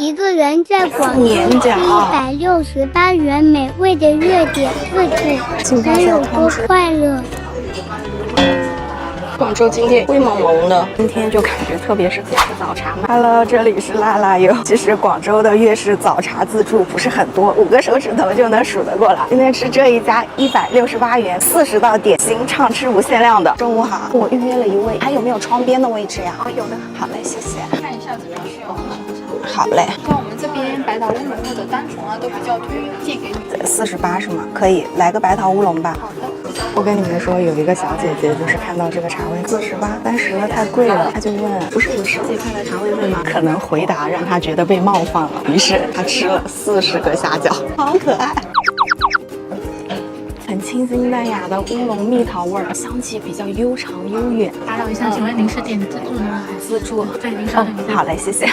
一个人在广州吃168元美味的热点自助，该有多快乐！广州今天灰蒙蒙的，今天就感觉特别是自助早茶嘛。Hello， 这里是辣辣油。其实广州的粤式早茶自助不是很多，5个手指头就能数得过来。今天吃这一家168元，40道点心，畅吃无限量的。中午好，我预约了一位，还有没有窗边的位置呀？有的。好嘞，谢谢。看一下这边需要什么。好嘞。像我们这边白桃乌龙或者单丛啊都比较推荐给你。48是吗？可以，来个白桃乌龙吧。好的。我跟你们说，有一个小姐姐就是看到这个茶位48、30了，太贵了，她就问，不是有10几块的茶位费吗？可能回答让她觉得被冒犯了，于是她吃了40个虾饺，好可爱。很清新淡雅的乌龙蜜桃味儿，香气比较悠长悠远。打扰一下，请问您是点自助呢？自助。对，您稍等一下。好嘞，谢谢。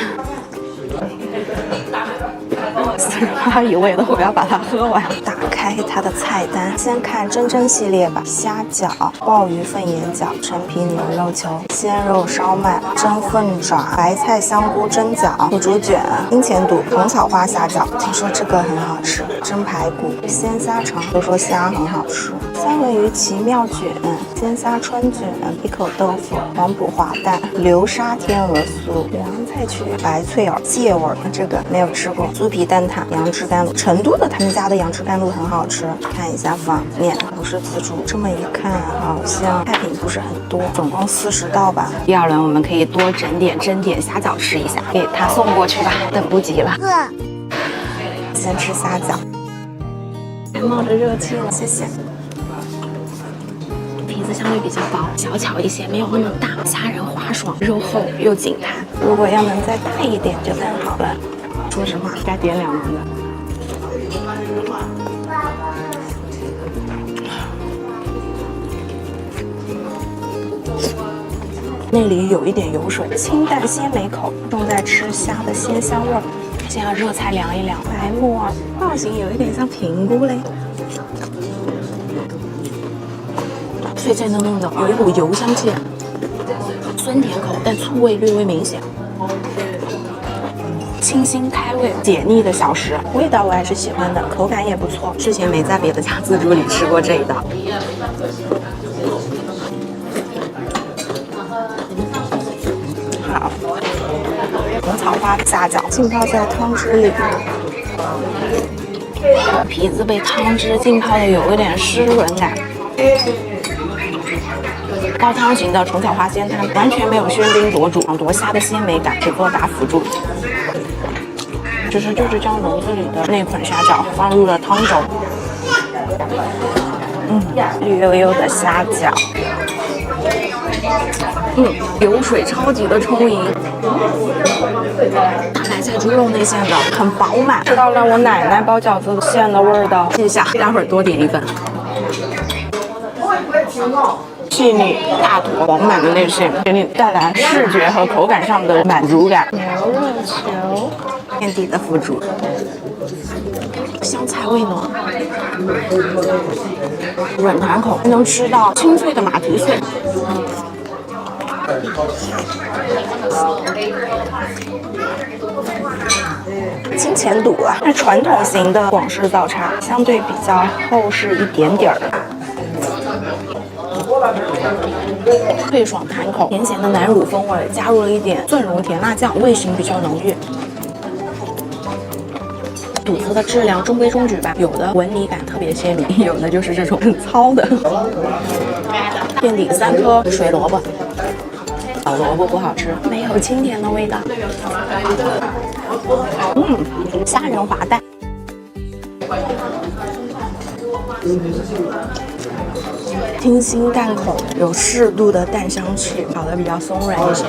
48一位的，我要把它喝完。打开它的菜单，先看蒸蒸系列吧。虾饺、鲍鱼凤眼饺、陈皮牛肉球、鲜肉烧麦、蒸凤爪、白菜香菇蒸饺、腐竹卷、金钱肚、红草花虾饺。听说这个很好吃。蒸排骨、鲜虾肠，都说虾很好吃。三文鱼奇妙卷、鲜虾春卷、一口豆腐、黄埔滑蛋、流沙天鹅酥、凉菜曲、白脆耳、芥味，这个没有吃过。酥皮蛋挞、杨枝甘露，成都的他们家的杨枝甘露很好吃。看一下仿面，不是自助，这么一看好像菜品不是很多，总共40道吧。第二轮我们可以多整点蒸点虾饺吃一下，给他送过去吧，等不及了。先吃虾饺，还冒着热气了，谢谢。皮子相对比较薄，小巧一些，没有那么大，虾仁滑爽，肉厚又紧弹。如果要能再大一点就更好了。说实话，该点2轮的。内里有一点油水，清淡鲜美口，重在吃虾的鲜香味儿。先要热菜凉一凉，白沫造型有一点像平菇嘞。脆脆嫩嫩的，有一股油香气，酸甜口，但醋味略微明显。清新开胃解腻的小食，味道我还是喜欢的，口感也不错。之前没在别的家自助里吃过这一道。好，红草花虾饺浸泡在汤汁里，皮子被汤汁浸泡的有一点湿润感。高汤型的虫草花鲜汤完全没有喧宾夺主、夺虾的鲜美感，只做打辅助。其实就是将笼子里的那款虾饺放入了汤中。绿油油的虾饺，油水超级的充盈。大白菜猪肉内馅的很饱满，吃到了我奶奶包饺子馅的味道。记下，待会儿多点一份。细腻大坨饱满的内馅，给你带来视觉和口感上的满足感。牛肉球，面底的腐竹，香菜味浓，软弹口，还能吃到清脆的马蹄碎。金钱肚啊，是传统型的广式早茶，相对比较厚实一点点儿。脆爽弹口，甜咸的南乳风味，加入了一点蒜蓉甜辣酱，味型比较浓郁。肚子的质量中规中矩吧，有的纹理感特别鲜明，有的就是这种很糙的。垫底3颗水萝卜，小萝卜不好吃，没有清甜的味道。虾仁滑蛋。清新淡口，有适度的蛋香气，烤得比较松软一些。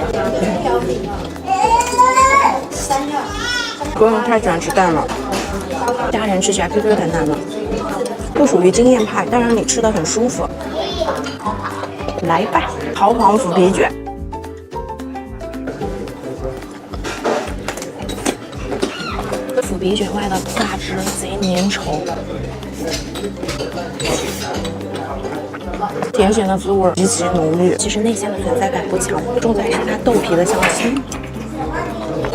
不用太喜欢吃蛋了，家人吃起来 QQ 弹弹的，不属于经验派，但是你吃得很舒服。来吧，豪黄腐皮卷。腐皮卷外的嘎汁贼粘稠。甜咸的滋味极其浓郁，其实内馅的存在感不强，重在是它豆皮的香气。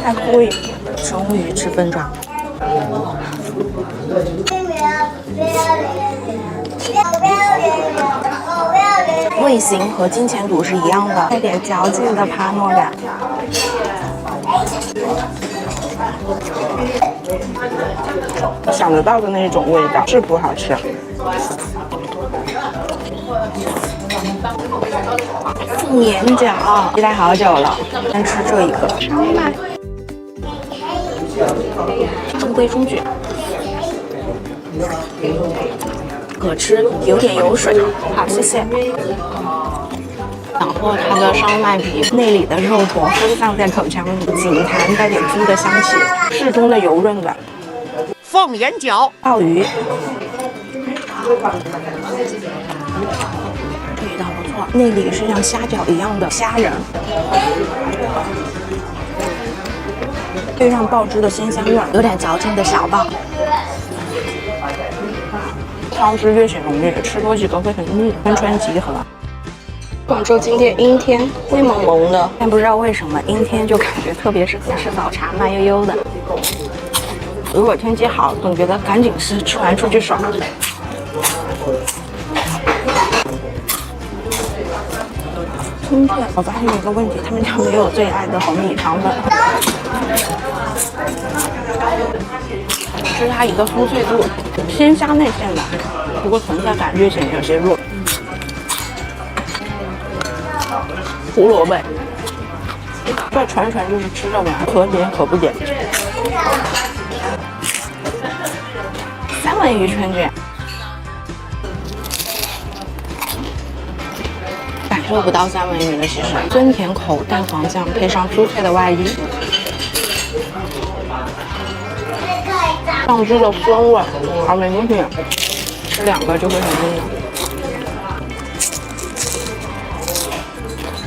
太过瘾，终于吃分爪。味型和金钱肚是一样的，带点嚼劲的帕诺感。想得到的那种味道，是不好吃。凤眼饺，期待好久了，先吃这一个烧麦，中规中矩，可吃，有点油水。好，谢谢。然后它的烧麦皮内里的肉坨分散在口腔里，紧弹带点猪的香气，适中的油润感。凤眼饺，鲍鱼，味道不错，内里是像虾饺一样的虾仁，配上爆汁的鲜香味，有点嚼劲的小鲍。汤汁略显浓郁，吃多几个会很腻，完全集合。广州今天阴天，灰蒙蒙的，但不知道为什么阴天就感觉特别适合吃早茶，慢悠悠的。如果天气好，总觉得赶紧吃完出去耍。今天我发现一个问题，他们家没有最爱的红米肠粉，是它一个酥脆度，鲜虾内馅的，不过存在感略显有些弱。胡萝卜，这纯就是吃着玩，可点可不点。三文鱼春卷，感受不到三文鱼的其实，酸甜口蛋黄酱配上酥脆的外衣，酱汁的酸味，好没东西，吃2个就会很腻了。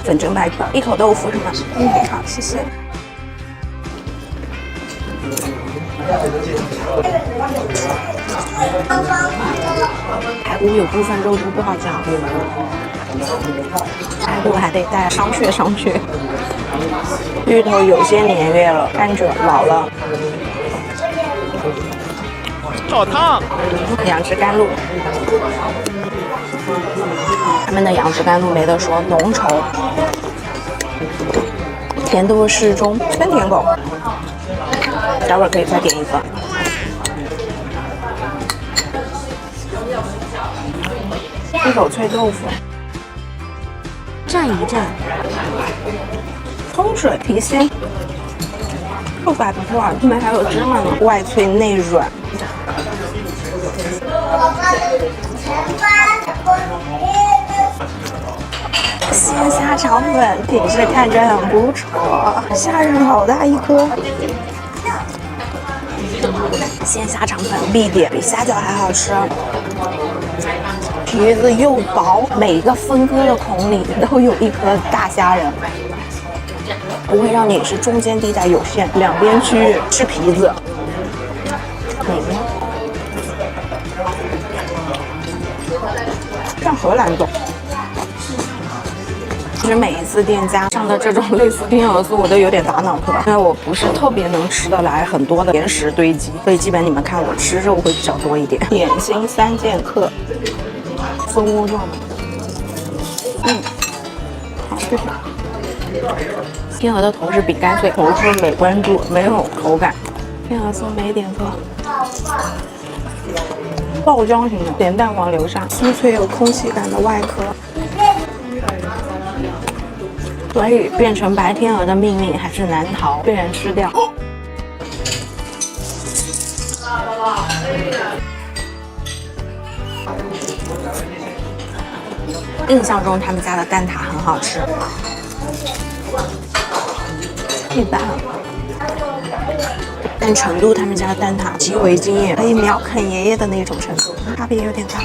粉蒸排骨，一口豆腐是吗？好，谢谢。排骨有部分肉质不好嚼，排骨还得带商榷。芋头有些年月了，甘蔗老了。炒汤，杨枝甘露。他们的杨枝甘露没得说，浓稠，甜度适中，酸甜口。待会儿可以再点一个。一口脆豆腐，蘸一蘸，葱水提鲜，肉感不错，后面还有芝麻呢，外脆内软。鲜虾肠粉品质看着很不错，虾仁好大一颗。鲜虾肠粉必点，比虾饺还好吃。皮子又薄，每一个分割的孔里都有一颗大虾仁，不会让你是中间地带有限，两边区域吃皮子。哪边？像荷兰豆。其实每一次店家上的这种类似天鹅酥，我都有点打脑壳，因为我不是特别能吃得来很多的甜食堆积，所以基本你们看我吃肉会比较多一点。点心3剑客，蜂窝状的，好，谢谢。天鹅的头是饼干碎，头是美观度，没有口感。天鹅酥没点错。爆浆型的，咸蛋黄流沙，酥脆有空气感的外壳。所以变成白天鹅的命运还是难逃，被人吃掉。印象中他们家的蛋挞很好吃，一般，但成都他们家的蛋挞极为惊艳，可以秒啃爷爷的那种程度，差别有点大。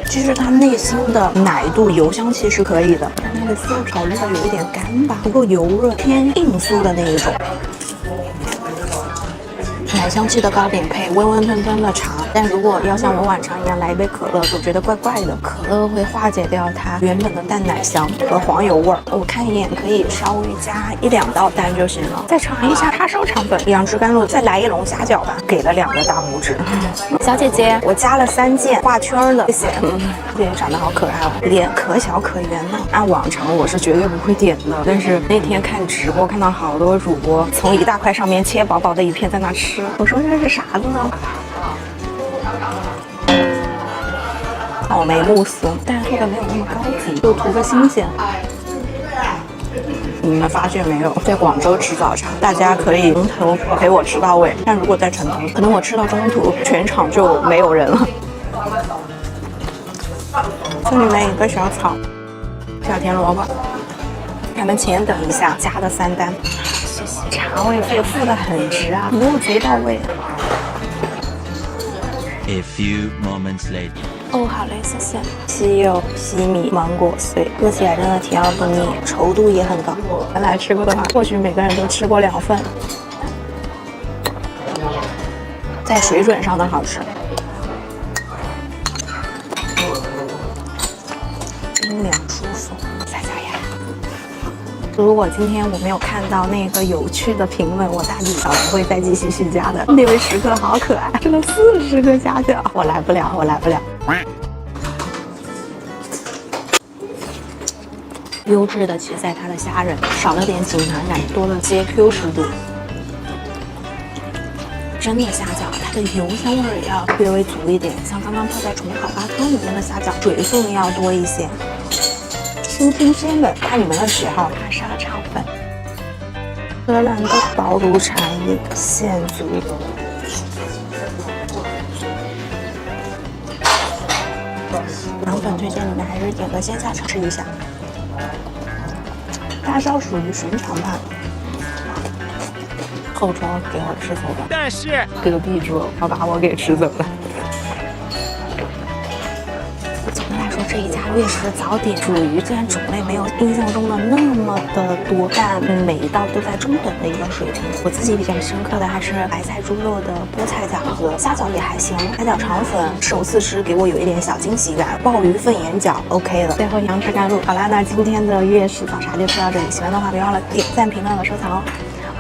其实它内心的奶度、油香气是可以的，但它的酥炒肉有一点干巴，不够油润，偏硬酥的那一种。奶香气的糕点配温温吞吞的茶，但如果要像我晚上一样来一杯可乐，总觉得怪怪的。可乐会化解掉它原本的淡奶香和黄油味儿。我看一眼，可以稍微加1-2道蛋就行了。再尝一下叉烧肠粉、杨枝甘露，再来一笼虾饺吧。给了2个大拇指。小姐姐，我加了3件画圈的，谢谢。这也长得好可爱哦，脸可小可圆呢。按往常我是绝对不会点的，但是那天看直播看到好多主播从一大块上面切薄薄的一片在那吃，我说这是啥子呢？草莓慕斯，但是做的没有那么高级，就图个新鲜。你们发现没有，在广州吃早茶，大家可以从头陪我吃到尾，但如果在成都，可能我吃到中途，全场就没有人了。这里面一个小草，小甜萝卜。咱们前等一下，加的3单，谢谢。肠胃费付的很值啊，服务贼到位。A few moments later. 哦，好嘞，谢谢。西柚、西米、芒果碎，喝起来真的甜而不腻，稠度也很高。原来吃过的话，或许每个人都吃过2份。在水准上的好吃，冰凉舒服，撒撒牙。如果今天我没有看到那个有趣的评论，我大抵上不会再继续续加的。那位食客好可爱，吃了40个虾饺，我来不了，我来不了。优质的其实在它的虾仁，少了点紧弹感，多了些 Q 实度。真的虾饺，它的油香味儿也要略微足一点，像刚刚泡在虫烤八汤里面的虾饺，水分要多一些。新鲜的，看你们的喜好，看沙肠粉。荷兰的薄炉茶叶现足。凉粉推荐你们还是点个鲜虾肠吃一下。叉烧属于寻常派，后装给我吃走了，但是隔壁桌要把我给吃走了。总的来说，这一家粤式早点属于虽然种类没有印象中的那么的多，但每一道都在中等的一个水平。我自己比较深刻的还是白菜猪肉的菠菜饺和虾饺也还行，虾饺肠粉首次吃给我有一点小惊喜感，鲍鱼凤眼饺 OK 了，最后杨枝甘露。好啦，那今天的粤式早茶就吃到这里，喜欢的话别忘了点赞、评论和收藏哦。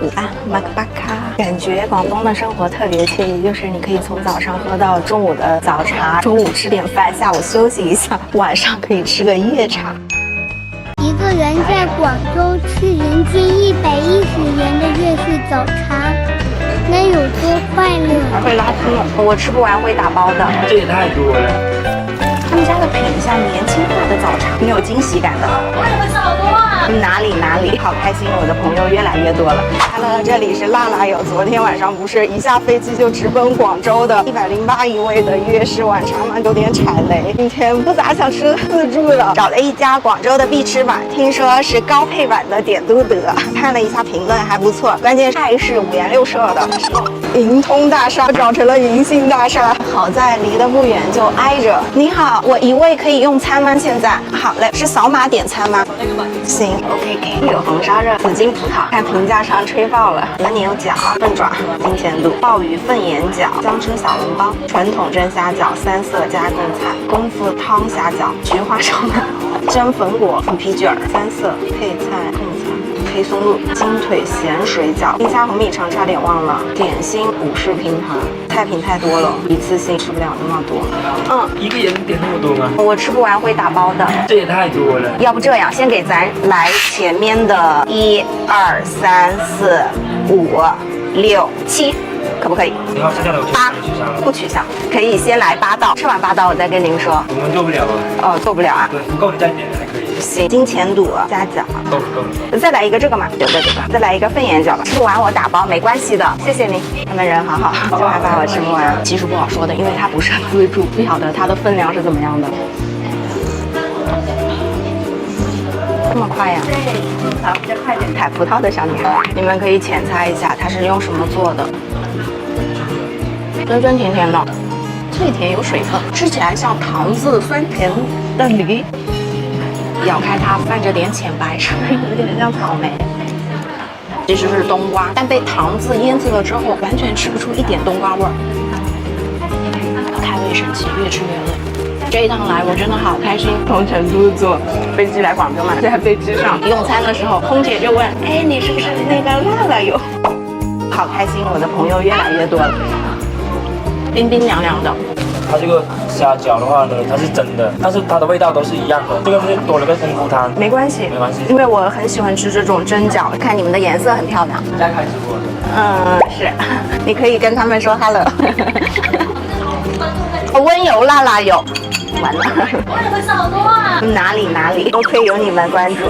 午安，马克巴卡。感觉广东的生活特别惬意，就是你可以从早上喝到中午的早茶，中午吃点饭，下午休息一下，晚上可以吃个夜茶。一个人在广州吃人均110元的粤式早茶，那有多快乐？还会拉丝，我吃不完会打包的。这也太多了。他们家的品相年轻化的早茶，挺有惊喜感的。我也会好多啊！哪里，好开心，我的朋友越来越多了。Hello， 这里是辣辣友，昨天晚上不是一下飞机就直奔广州的108一位的粤式晚茶吗？有点踩雷。今天不咋想吃自助了，找了一家广州的必吃版，听说是高配版的点都德。看了一下评论还不错，关键菜是5颜6色的。银通大厦长成了银杏大厦，好在离得不远就挨着。你好，我一位可以用餐吗？现在好嘞，是扫码点餐吗？行 ，OK， 有红烧肉、紫金葡萄，看评价上吹爆了。和牛饺、凤爪、金钱肚、鲍鱼凤眼饺、姜汁小笼包、传统蒸虾饺、3色加贡菜、功夫汤虾饺、菊花烧腩、蒸粉果、腐皮卷、3色配菜贡菜。黑松露、金腿咸水饺、冰虾红米肠差点忘了，点心武士拼盘，菜品太多了，一次性吃不了那么多。一个人点那么多吗？我吃不完会打包的。这也太多了。要不这样，先给咱来前面的1、2、3、4、5、6、7，可不可以？你要吃掉了，我就取消了。不取消，可以先来8道，吃完8道我再跟您说。我们做不了啊。哦，做不了啊。对，不够你再点还可以。行，金钱肚虾饺。够了。再来一个这个嘛，对，再来一个凤眼饺吧。吃不完我打包，没关系的，谢谢您。他们人好好，就害怕我吃不完。其实不好说的，因为它不是自助，不晓得它的分量是怎么样的。这么快呀？比较快点。采葡萄的小女孩，你们可以浅猜一下，它是用什么做的？酸酸甜甜的，脆甜有水分，吃起来像糖渍酸甜的梨。咬开它，泛着点浅白，是不是有点像草莓？其实是冬瓜，但被糖渍腌制了之后，完全吃不出一点冬瓜味儿。神奇，越吃越饿。这一趟来我真的好开心，从成都坐飞机来广州嘛，在飞机上用餐的时候，空姐就问：“哎，你是不是那个辣辣油？”好开心，我的朋友越来越多了，冰冰凉凉的。它这个虾饺的话呢，它是蒸的，但是它的味道都是一样的。这个是多了个菌菇汤，没关系，没关系，因为我很喜欢吃这种蒸饺，看你们的颜色很漂亮。在开直播的。是，你可以跟他们说 hello。温油辣辣油，完了，粉丝好多啊！哪里都可以有你们关注。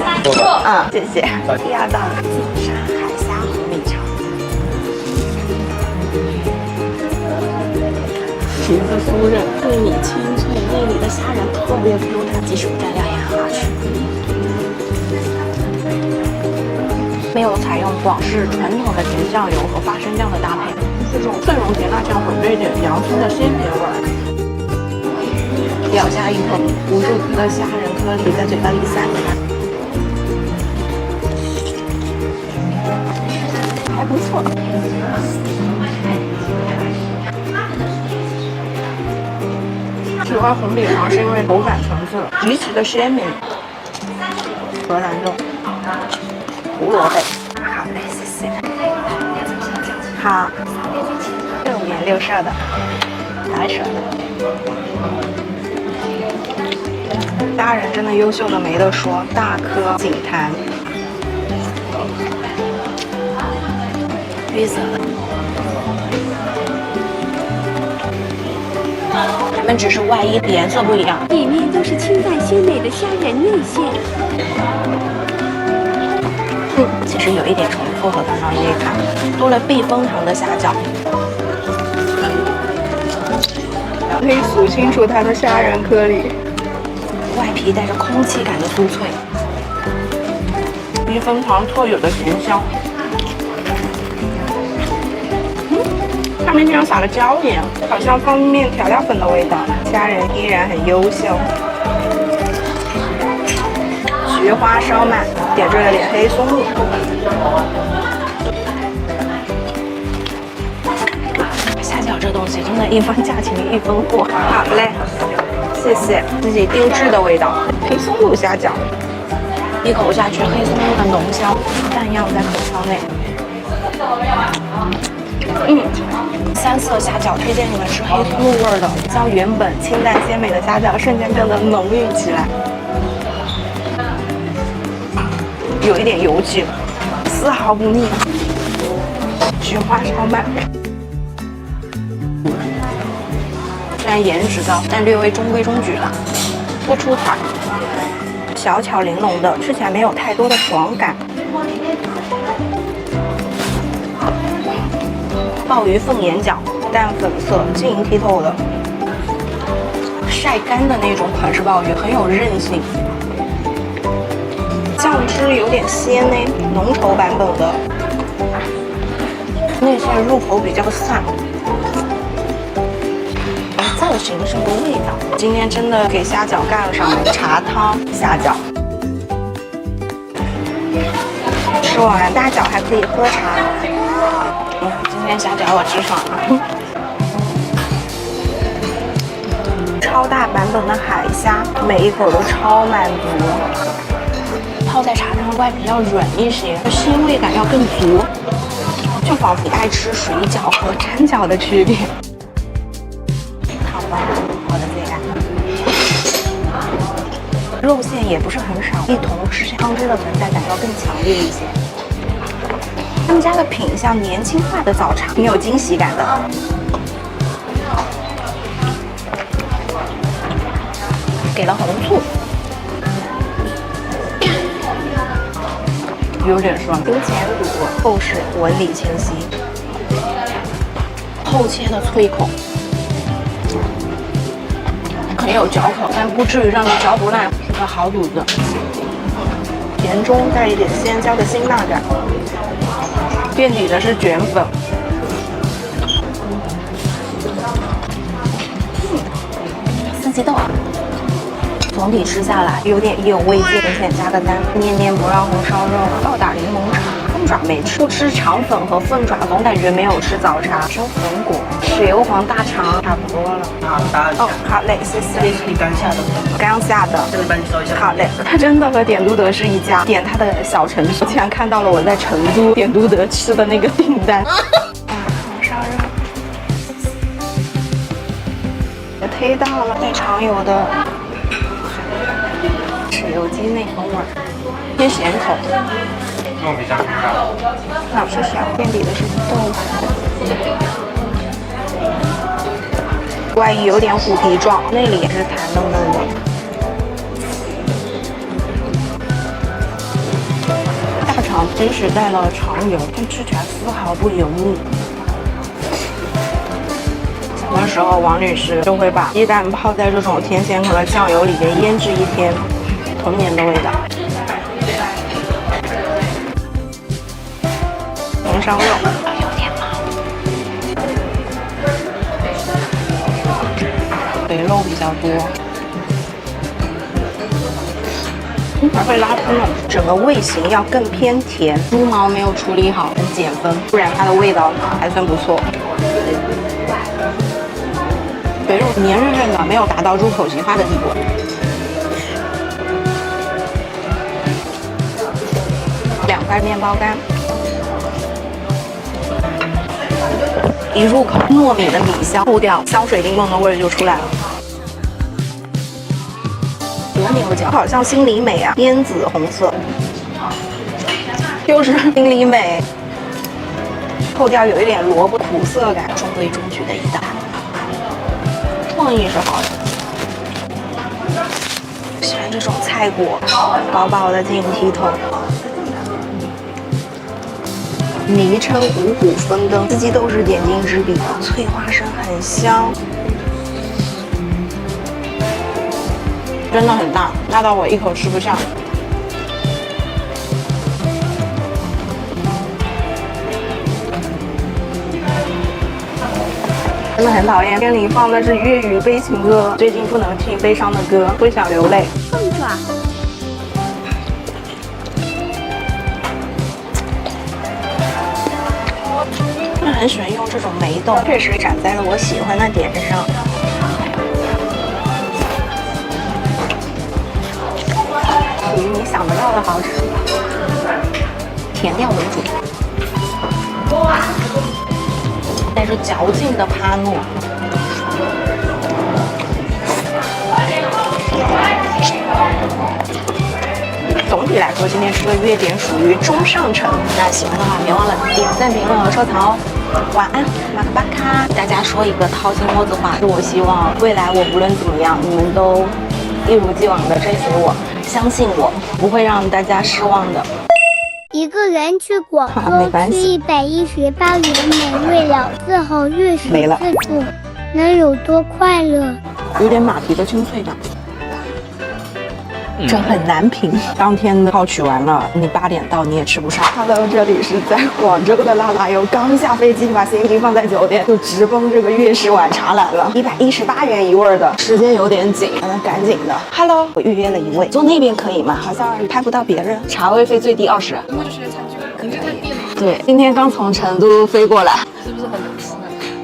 谢谢。第二道金沙海虾红米肠，皮子酥韧，脆米清脆，内里的虾仁特别 Q 弹，即使蘸料也很好吃。没有采用广式传统的甜酱油和花生酱的搭配，这种脆蓉甜辣酱混着一点洋葱的鲜甜味儿。咬下一口，无数颗的虾仁颗粒在嘴巴里散开，还不错。喜欢红米肠是因为口感层次极其的鲜明。荷兰肉。胡萝卜，好嘞，谢谢。好，6颜6色的，白色的。虾仁真的优秀的没得说，大颗紧弹。绿色的，它们只是外衣颜色不一样，里面都是清淡鲜美的虾仁内馅。其实有一点重复和刚刚那一盘，多了避风塘的虾饺，可以数清楚它的虾仁颗粒，外皮带着空气感的酥脆，避风塘特有的甜香。上面竟然撒了椒盐，好像方便面调料粉的味道。虾仁依然很优秀。菊花烧麦，点缀了点黑松露。虾饺这东西真的一分价钱一分货。好嘞，谢谢，自己定制的味道。黑松露虾饺，一口下去，黑松露的浓香荡漾在口腔内。三色虾饺推荐你们吃黑松露味的，将原本清淡鲜美的虾饺瞬间变得浓郁起来。有一点油脂，丝毫不腻。菊花烧麦，虽然颜值高，但略微中规中矩了，不出彩。小巧玲珑的，吃起来没有太多的爽感。鲍鱼凤眼饺，淡粉色，晶莹剔透的，晒干的那种款式鲍鱼，很有韧性。酱汁有点鲜呢，浓稠版本的，内馅入口比较散。造型是个味道，今天真的给虾饺干上了茶汤虾饺。吃完大饺还可以喝茶。今天虾饺我吃爽了。超大版本的海虾，每一口都超满足。泡在茶汤，外皮要软一些，鲜味感要更足，就仿佛爱吃水饺和蒸饺的区别。汤包，我的最爱。肉馅也不是很少，一同吃汤汁的存在感要更强烈一些。他们家的品相年轻化的早茶，挺有惊喜感的。给了红醋。有点酸，提前卤，厚实，纹理清晰，厚切的脆口，很有嚼口，但不至于让你嚼不烂，是个好肚子。甜中带一点鲜椒的辛辣感，垫底的是卷粉，四季豆。总体吃下来有点意犹未尽，浅加个单，念念不让红烧肉，倒打柠檬茶，凤爪没吃，不吃肠粉和凤爪，总感觉没有吃早茶。生粉果、血油黄大肠差不多了。哦，好嘞，谢谢。这是你刚下的，刚下的，这里帮你收一下。好嘞。它真的和点都德是一家，点它的小城市，竟然看到了我在成都点都德吃的那个订单。红烧肉，也忒大了，最常有的豉油鸡内风味，偏咸口。糯米酱很大。好，谢谢。垫底的是豆腐。外衣有点虎皮状，内里也是弹嫩嫩的。大肠即使带了肠油，但吃起来丝毫不油腻。小的时候，王女士就会把鸡蛋泡在这种甜咸口的酱油里边腌制一天，童年的味道。红烧肉有点毛，肥肉比较多，还会拉风了。整个味型要更偏甜，猪毛没有处理好，很减分，不然它的味道还算不错。肥肉黏润润的，没有达到入口即化的地步。2块面包干。一入口，糯米的米香后调，香水柠檬的味儿就出来了。和牛角好像心里美啊，烟紫红色，就是心里美。后调有一点萝卜苦涩感，中规中矩的一道，创意是好的。喜欢这种菜果，薄薄的进剔透。昵称五谷丰登，四季豆是点睛之笔，脆花生很香，真的很大，大到我一口吃不下。真的很讨厌，片里放的是粤语悲情歌，最近不能听悲伤的歌，会想流泪。凤爪。很喜欢用这种梅豆，确实展在了我喜欢的点上。属于你想得到的好吃，甜调为主，带着嚼劲的趴糯。总体来说，今天吃的月点属于中上乘。那喜欢的话，别忘了点赞、评论和收藏哦。晚安，马克巴卡。大家说一个掏心窝子话，是我希望未来我无论怎么样，你们都一如既往的追随我，相信我，不会让大家失望的。一个人去广州吃118元美味了之后月食自助，能有多快乐？有点马蹄的清脆感。这很难评。当天的套取完了，你8点到你也吃不上。Hello， 这里是在广州的辣辣油，刚下飞机把行李放在酒店，就直奔这个粤式晚茶来了。118元一位的，时间有点紧，赶紧的。Hello， 我预约了一位，坐那边可以吗？好像拍不到别人。茶位费最低20。应该就是餐具，可能就太低了。对，今天刚从成都飞过来，是不是很能吃？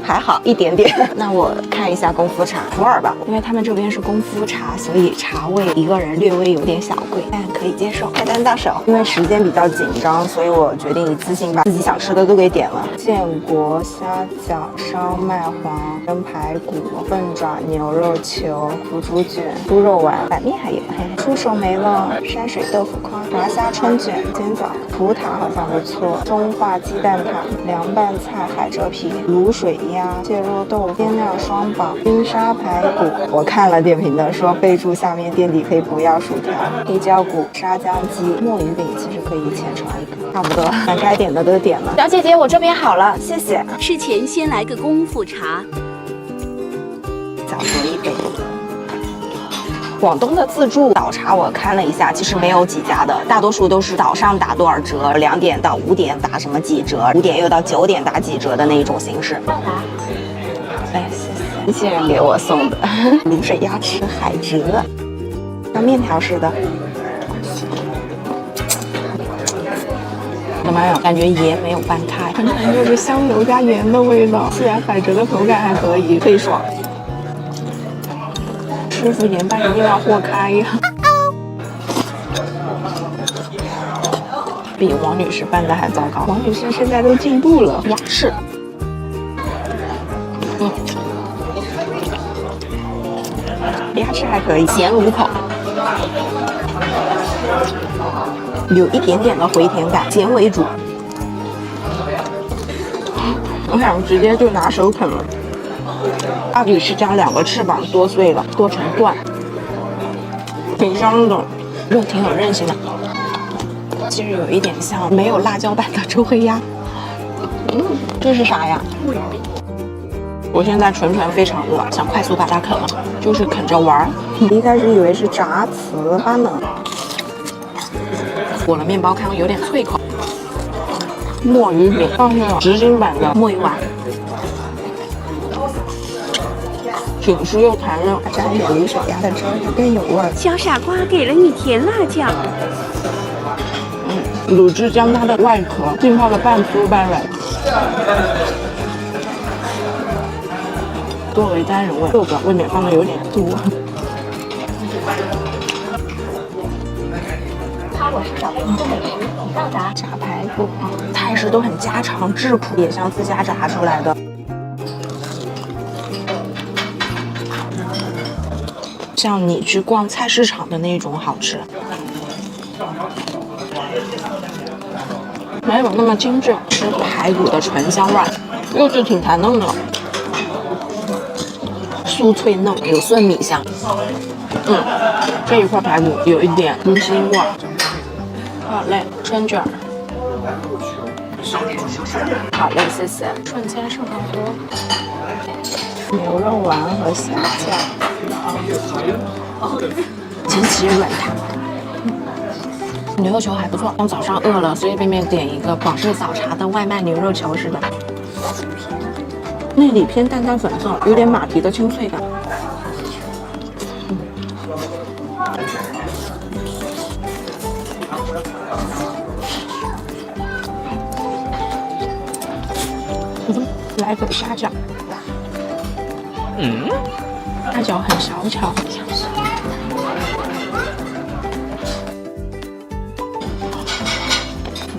还好一点点。那我看一下功夫茶，普洱吧，因为他们这边是功夫茶，所以茶位一个人略微有点小贵，但可以接受。菜单到手，因为时间比较紧张，所以我决定一次性把自己想吃的都给点了。建国虾饺、烧麦黄、蒸排骨、凤爪、牛肉球、腐竹卷、猪肉丸，板面还有。出手没了，山水豆腐块、炸虾春卷、煎枣、葡挞好像不错，中华鸡蛋挞、凉拌菜、海蜇皮、卤水鸭、蟹肉豆腐、鲜料双堡、冰沙排骨。我看了点评的说，备注下面垫底可以不要薯条。黑椒骨、沙姜鸡、墨鱼饼其实可以浅尝一个，差不多，把该点的都点了。小姐姐，我这边好了，谢谢。吃前先来个功夫茶，再喝一杯。广东的自助早茶我看了一下，其实没有几家的，大多数都是早上打多少折，2点到5点打什么几折，5点又到9点打几折的那一种形式。哎，谢谢，机器人给我送的卤水鸭翅海蜇，像面条似的。的妈呀，感觉盐没有拌开，反正有个香油加盐的味道。虽然海蜇的口感还可以，忒爽。师傅盐巴一定要和开呀。比王女士拌的还糟糕，王女士现在都进步了。雅士，牙齿还可以，咸入口，有一点点的回甜感，咸为主。我想直接就拿手啃了。阿里是将2个翅膀剁碎了，剁成段，挺香的，肉挺有韧性的。其实有一点像没有辣椒版的周黑鸭。这是啥呀？我现在纯非常饿，想快速把它啃了，就是啃着玩儿。一开始以为是炸糍粑呢，裹了面包糠有点脆口。墨鱼饼放上了10斤版的墨鱼丸，挺湿又弹韧，沾点卤水鸭的汁更有味儿。小傻瓜给了你甜辣酱。卤汁将它的外壳浸泡的半酥半软。多为单人味，肉表未免放的有点多。炸排骨，菜式都很家常质朴，也像自家炸出来的。像你去逛菜市场的那种好吃，没有那么精致，是排骨的醇香味，肉质挺弹嫩的。酥脆嫩，有蒜米香。这一块排骨有一点猪心味。好嘞，春卷。好嘞，谢谢。瞬间剩好多。牛肉丸和虾酱，极其软弹。牛肉球还不错，像早上饿了随随便便点一个广式早茶的外卖牛肉球似的。内里偏淡淡粉色，有点马蹄的清脆感。来个虾饺。虾饺很小巧。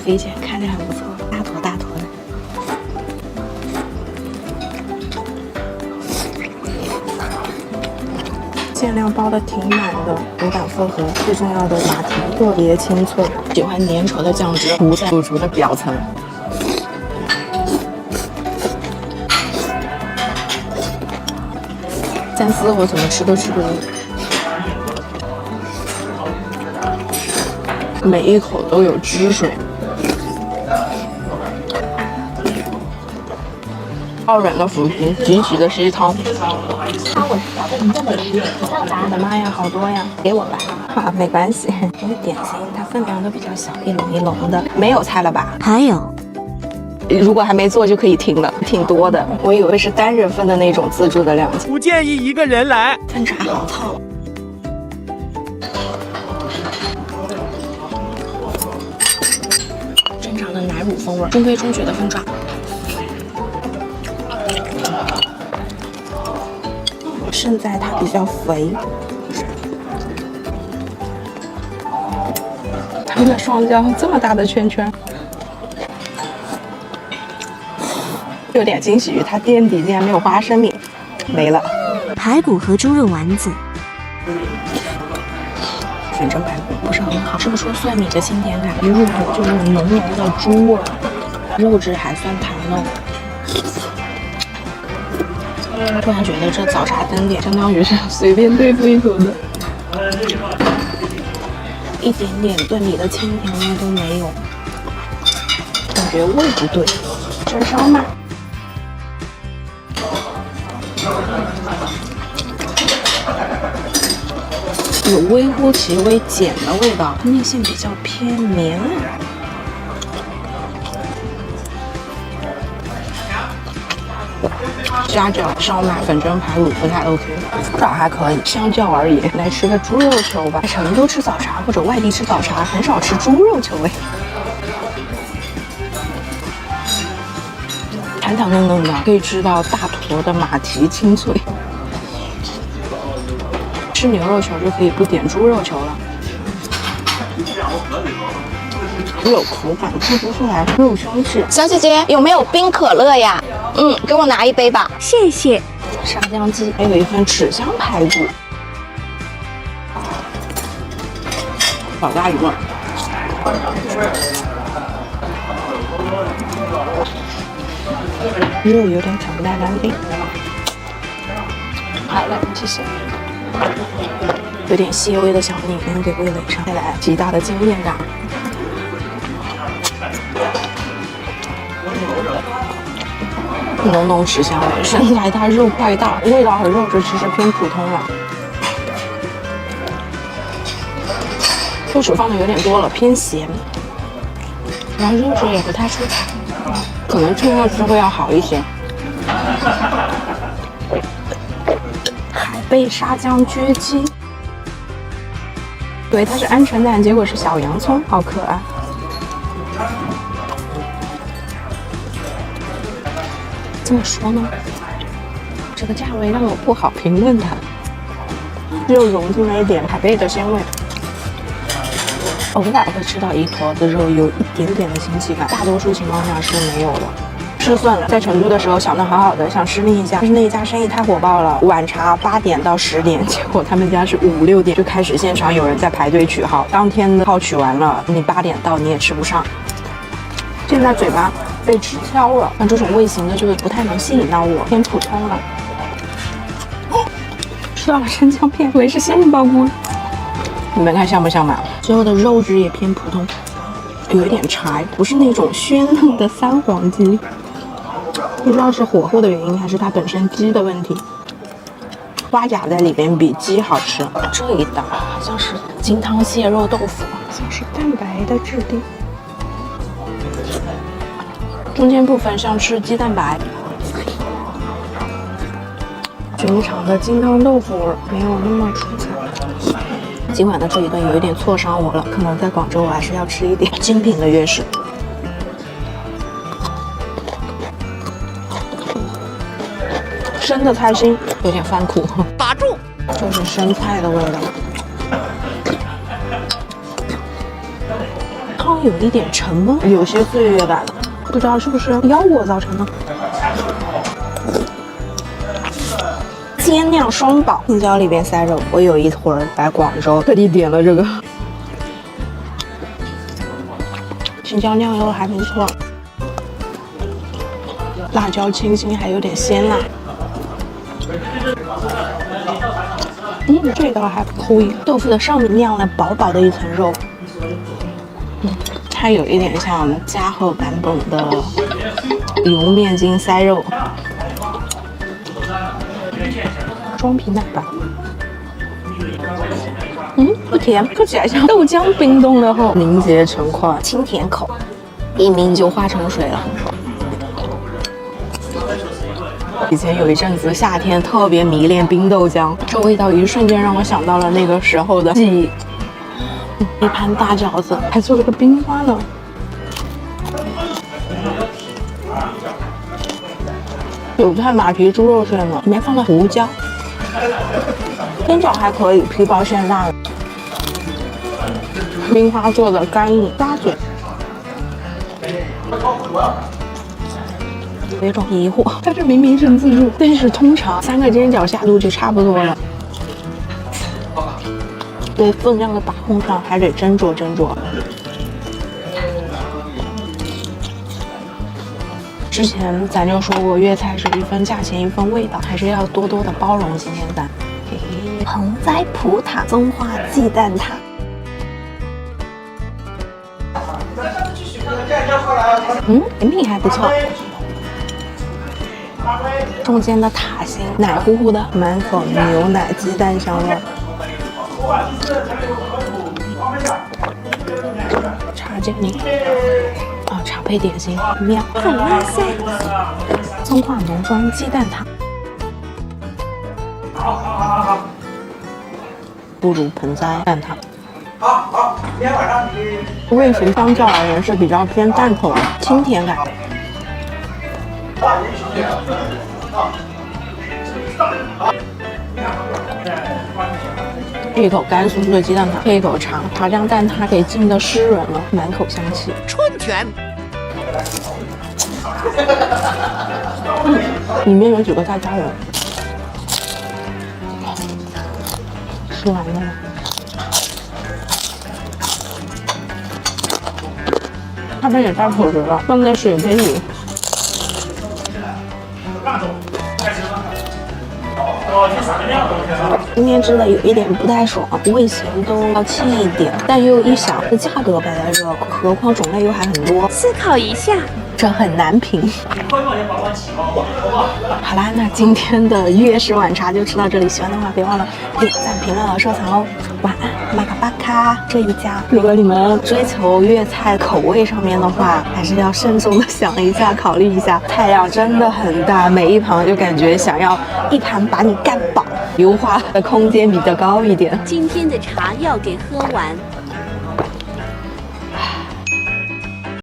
肥姐看着很不错，大坨大坨的。馅料包的挺满的，口感复合，最重要的马蹄特别清脆，喜欢粘稠的酱汁糊在主厨的表层。3丝我怎么吃都吃不腻，每一口都有汁水。爆软的腐皮，极其的吸汤。我的妈呀，好多呀！给我吧。好，没关系。因为点心它分量都比较小，一笼一笼的。没有菜了吧？还有，如果还没做就可以停了，挺多的。我以为是单人份的那种自助的量。不建议一个人来。分茶好烫。正常的奶乳风味，中规中矩的分爪。胜在它比较肥。它的双椒这么大的圈圈，有点惊喜于它垫底竟然没有花生米，没了。排骨和猪肉丸子。粉蒸排骨不是很好，吃不出蒜米的清甜感，一入口就是浓浓的猪味，肉质还算弹嫩。突然觉得这早茶单点相当于是随便对付一口的，一点点炖米的清甜味都没有，感觉味不对。这是烧麦，有微乎其微碱的味道，面线比较偏绵。虾饺、烧麦、粉蒸排骨不太 OK， 爪还可以，相较而言，来吃个猪肉球吧。成都吃早茶或者外地吃早茶，很少吃猪肉球哎。弹弹嫩嫩的，可以吃到大坨的马蹄清脆。吃牛肉球就可以不点猪肉球了。有口感，吃不出来肉香气。小姐姐，有没有冰可乐呀？给我拿一杯吧。谢谢。沙姜鸡，还有一份豉香排骨，好大一份。肉有点抢不太干净。好了，谢谢。有点细微的小腻，能给味蕾上带来极大的惊艳感。浓浓豉香味，生来它肉块大，味道和肉质其实偏普通了。豆豉放的有点多了，偏咸，然后肉质也不太出彩，可能趁热吃会要好一些。海贝沙姜焗鸡，以为它是鹌鹑蛋，结果是小洋葱，好可爱。这么说呢，这个价位让我不好评论它。又融进了一点海贝的鲜味，偶尔会吃到一坨子肉有一点点的腥气感，大多数情况下是没有的。吃算了，在成都的时候想得好好的，想吃另一家，但是那一家生意太火爆了，晚茶8点到10点，结果他们家是5、6点就开始现场有人在排队取号，当天的号取完了，你8点到你也吃不上。现在嘴巴被吃挑了，像这种味型的就不太能吸引到我，偏普通了。吃到了生姜片，以为是仙人棒菇，你们看像不像嘛？最后的肉质也偏普通，有一点柴，不是那种鲜嫩的三黄鸡。不知道是火候的原因，还是它本身鸡的问题。花甲在里边比鸡好吃。这一道好像是金汤蟹肉豆腐，像是蛋白的质地。中间部分像是鸡蛋白，寻常的金汤豆腐没有那么出彩。今晚的这一顿有一点挫伤我了，可能在广州我还是要吃一点精品的粤式。生的菜心有点犯苦，打住！就是生菜的味道。汤有一点沉闷，有些岁月感。不知道是不是腰果造成的。煎酿双宝，青椒里边塞肉。我有一会儿来广州，特地点了这个。青椒酿肉还不错，辣椒清新，还有点鲜辣。这道还可以。豆腐的上面酿了薄薄的一层肉。它有一点像加厚版本的油面筋塞肉，双皮奶吧。不甜，喝起来像豆浆冰冻了后凝结成块，清甜口，一抿就化成水了。以前有一阵子夏天特别迷恋冰豆浆，这味道一瞬间让我想到了那个时候的记忆。一盘大饺子，还做了个冰花呢。韭菜马蹄猪肉馅呢，里面放了胡椒。煎饺还可以，皮薄馅大的。冰花做的干硬扎嘴。有一种疑惑，它这明明是自助，但是通常3个煎饺下肚就差不多了。对分量的把控上还得斟酌斟酌。之前咱就说过，粤菜是一分价钱一分味道，还是要多多的包容。今天咱盆栽葡挞棕花鸡蛋挞，甜品还不错。中间的塔心奶乎乎的，满口牛奶鸡蛋香味。茶煎饼茶配点心妙，很哇塞！葱花浓妆鸡蛋挞，不如盆栽蛋挞。味型相较而言是比较偏淡口的，清甜感。一口甘酥酥的鸡蛋挞，配一口茶，茶酱蛋挞给浸得湿润了，满口香气。春卷，里面有几个大家人，吃完了。他们也带口子了，放在水杯里。今天吃的有一点不太爽，味型都要轻一点，但又一想，这价格摆在这，何况种类又还很多，思考一下，这很难评。好啦，那今天的粤式晚茶就吃到这里，喜欢的话别忘了点赞、评论和收藏哦。晚安，马卡巴卡这一家。如果你们追求粤菜口味上面的话，还是要慎重的想一下，考虑一下，菜量真的很大，每一盘就感觉想要一盘把你干饱，油花的空间比较高一点。今天的茶要给喝完。